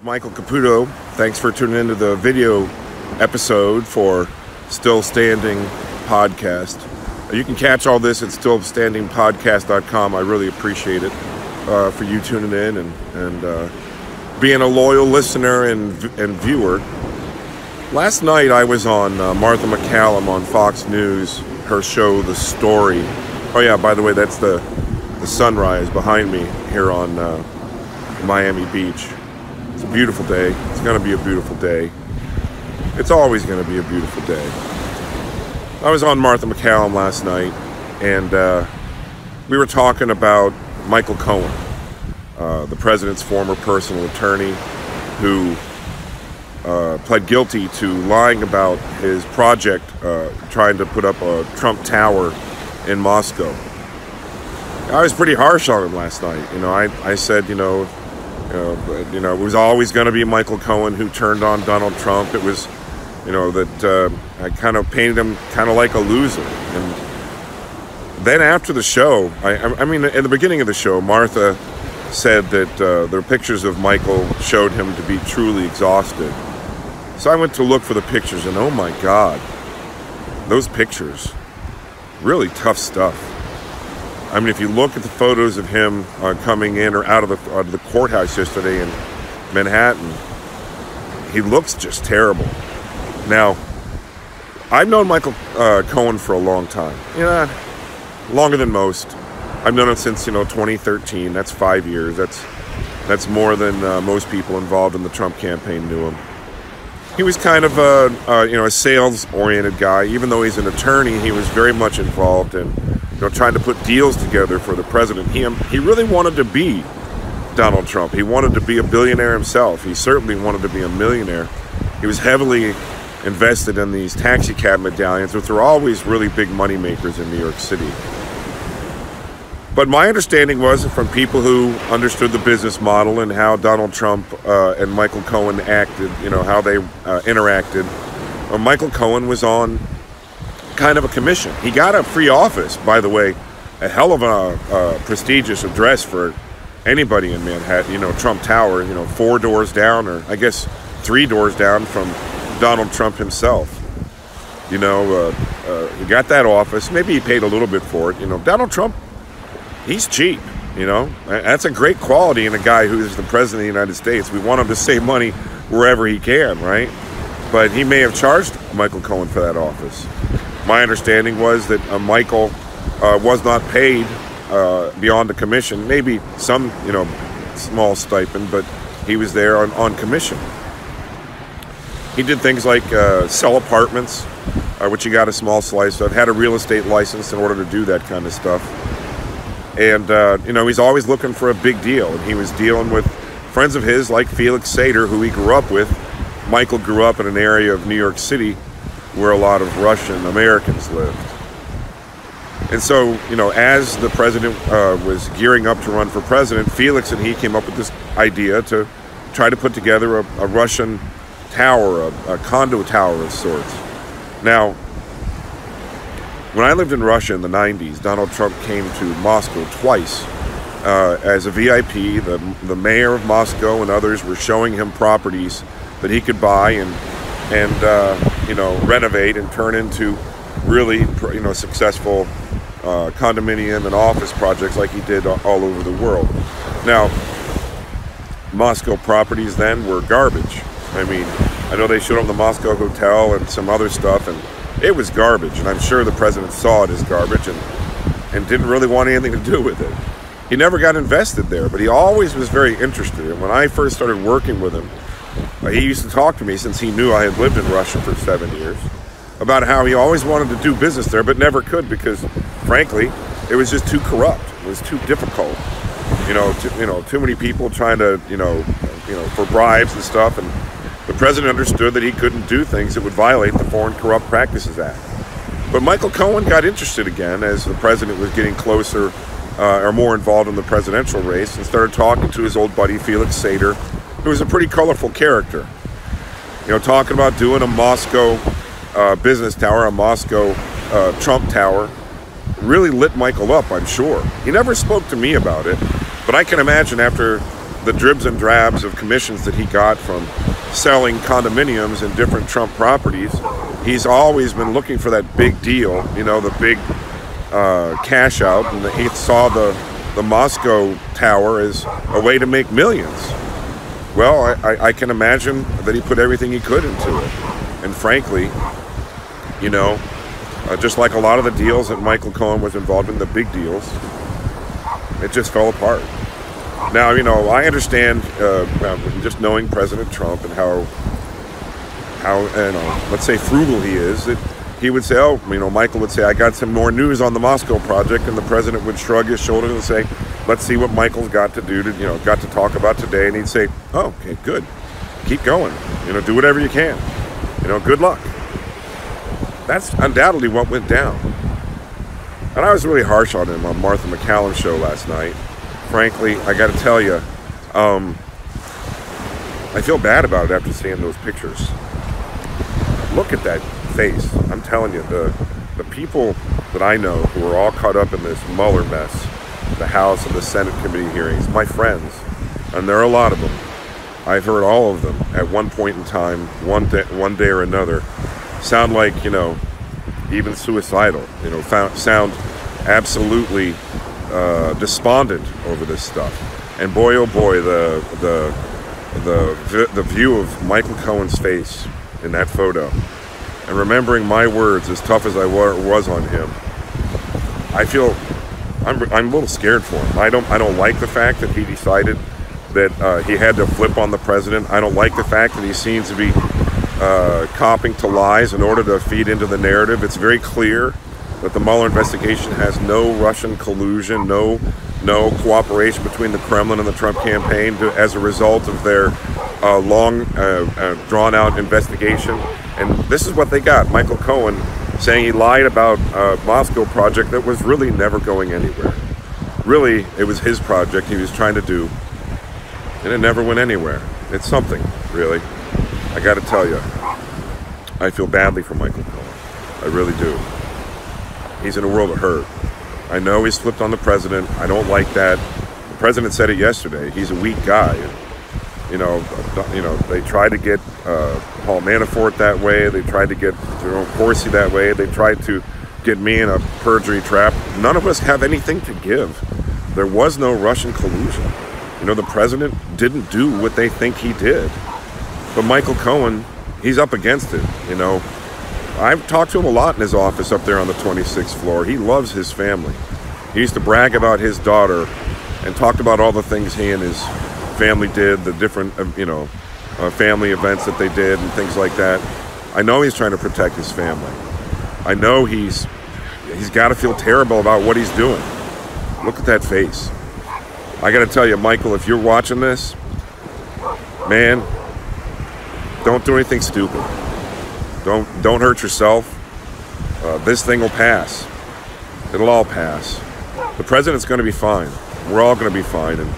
Michael Caputo. Thanks for tuning into the video episode for Still Standing Podcast. You can catch all this at stillstandingpodcast.com. I really appreciate it for you tuning in and being a loyal listener and viewer. Last night I was on Martha McCallum on Fox News, her show The Story. Oh yeah, by the way, that's the sunrise behind me here on Miami Beach. It's a beautiful day. It's going to be a beautiful day. It's always going to be a beautiful day. I was on Martha McCallum last night, and we were talking about Michael Cohen, the president's former personal attorney, who pled guilty to lying about his project, trying to put up a Trump Tower in Moscow. I was pretty harsh on him last night. I said, it was always going to be Michael Cohen who turned on Donald Trump. It was, that I kind of painted him kind of like a loser. And then after the show, I mean, in the beginning of the show, Martha said that the pictures of Michael showed him to be truly exhausted. So I went to look for the pictures, and oh my God, those pictures, really tough stuff. I mean, if you look at the photos of him coming in or out of the courthouse yesterday in Manhattan, he looks just terrible. Now, I've known Michael Cohen for a long time. Longer than most. I've known him since 2013. That's 5 years. That's more than most people involved in the Trump campaign knew him. He was kind of a sales-oriented guy. Even though he's an attorney, he was very much involved in trying to put deals together for the president. He really wanted to be Donald Trump. He wanted to be a billionaire himself. He certainly wanted to be a millionaire. He was heavily invested in these taxi cab medallions, which are always really big money makers in New York City. But my understanding was from people who understood the business model and how Donald Trump and Michael Cohen acted, how they interacted, Michael Cohen was on kind of a commission. He got a free office, by the way, a hell of a prestigious address for anybody in Manhattan. Trump Tower, 4 doors down, or I guess 3 doors down from Donald Trump himself. He got that office. Maybe he paid a little bit for it. Donald Trump, he's cheap. That's a great quality in a guy who is the president of the United States. We want him to save money wherever he can, right? But he may have charged Michael Cohen for that office. My understanding was that Michael was not paid beyond the commission. Maybe some, small stipend, but he was there on commission. He did things like sell apartments, which he got a small slice of, had a real estate license in order to do that kind of stuff. And, he's always looking for a big deal. And he was dealing with friends of his like Felix Sater, who he grew up with. Michael grew up in an area of New York City where a lot of Russian Americans lived. And so, as the president was gearing up to run for president, Felix and he came up with this idea to try to put together a Russian tower, a condo tower of sorts. Now, when I lived in Russia in the 90s, Donald Trump came to Moscow twice as a VIP. The mayor of Moscow and others were showing him properties that he could buy and renovate and turn into really, successful condominium and office projects like he did all over the world. Now, Moscow properties then were garbage. I mean, I know they showed him the Moscow Hotel and some other stuff, and it was garbage. And I'm sure the president saw it as garbage and didn't really want anything to do with it. He never got invested there, but he always was very interested. And when I first started working with him, he used to talk to me, since he knew I had lived in Russia for 7 years, about how he always wanted to do business there, but never could because, frankly, it was just too corrupt. It was too difficult. Too many people trying to, for bribes and stuff. And the president understood that he couldn't do things that would violate the Foreign Corrupt Practices Act. But Michael Cohen got interested again as the president was getting closer or more involved in the presidential race, and started talking to his old buddy Felix Sater, who was a pretty colorful character. Talking about doing a Moscow business tower, a Moscow Trump Tower, really lit Michael up, I'm sure. He never spoke to me about it, but I can imagine after the dribs and drabs of commissions that he got from selling condominiums in different Trump properties, he's always been looking for that big deal, you know, the big cash out, and he saw the Moscow Tower as a way to make millions. Well, I can imagine that he put everything he could into it. And frankly, you know, just like a lot of the deals that Michael Cohen was involved in, the big deals, it just fell apart. Now, you know, I understand just knowing President Trump and how you know, let's say frugal he is, that he would say, oh, you know, Michael would say, I got some more news on the Moscow project, and the president would shrug his shoulders and say, let's see what Michael's got to do to, you know, got to talk about today. And he'd say, oh, okay, good. Keep going. You know, do whatever you can. You know, good luck. That's undoubtedly what went down. And I was really harsh on him on Martha McCallum's show last night. Frankly, I got to tell you, I feel bad about it after seeing those pictures. Look at that face. I'm telling you, the people that I know who are all caught up in this Mueller mess, the House and the Senate committee hearings, my friends, and there are a lot of them. I've heard all of them at one point in time, one day or another, sound like, you know, even suicidal, you know, sound absolutely despondent over this stuff. And boy, oh boy, the view of Michael Cohen's face in that photo, and remembering my words, as tough as I was on him, I feel I'm a little scared for him. I don't like the fact that he decided that he had to flip on the president. I don't like the fact that he seems to be copping to lies in order to feed into the narrative. It's very clear that the Mueller investigation has no Russian collusion, no cooperation between the Kremlin and the Trump campaign as a result of their long, drawn-out investigation. And this is what they got. Michael Cohen saying he lied about a Moscow project that was really never going anywhere. Really, it was his project he was trying to do, and it never went anywhere. It's something, really. I got to tell you, I feel badly for Michael Cohen. I really do. He's in a world of hurt. I know he's flipped on the president. I don't like that. The president said it yesterday. He's a weak guy. You know, they tried to get Paul Manafort that way. They tried to get Jerome Corsi that way. They tried to get me in a perjury trap. None of us have anything to give. There was no Russian collusion. You know, the president didn't do what they think he did. But Michael Cohen, he's up against it, you know. I've talked to him a lot in his office up there on the 26th floor. He loves his family. He used to brag about his daughter and talked about all the things he and his family did, the different, family events that they did and things like that. I know he's trying to protect his family. I know he's got to feel terrible about what he's doing. Look at that face. I got to tell you, Michael, if you're watching this, man, don't do anything stupid. Don't hurt yourself. This thing will pass. It'll all pass. The president's going to be fine. We're all going to be fine. And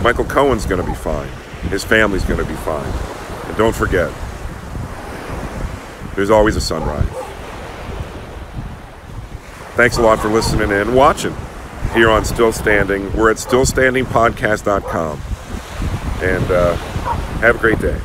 Michael Cohen's going to be fine. His family's going to be fine. And don't forget, there's always a sunrise. Thanks a lot for listening and watching here on Still Standing. We're at stillstandingpodcast.com. And have a great day.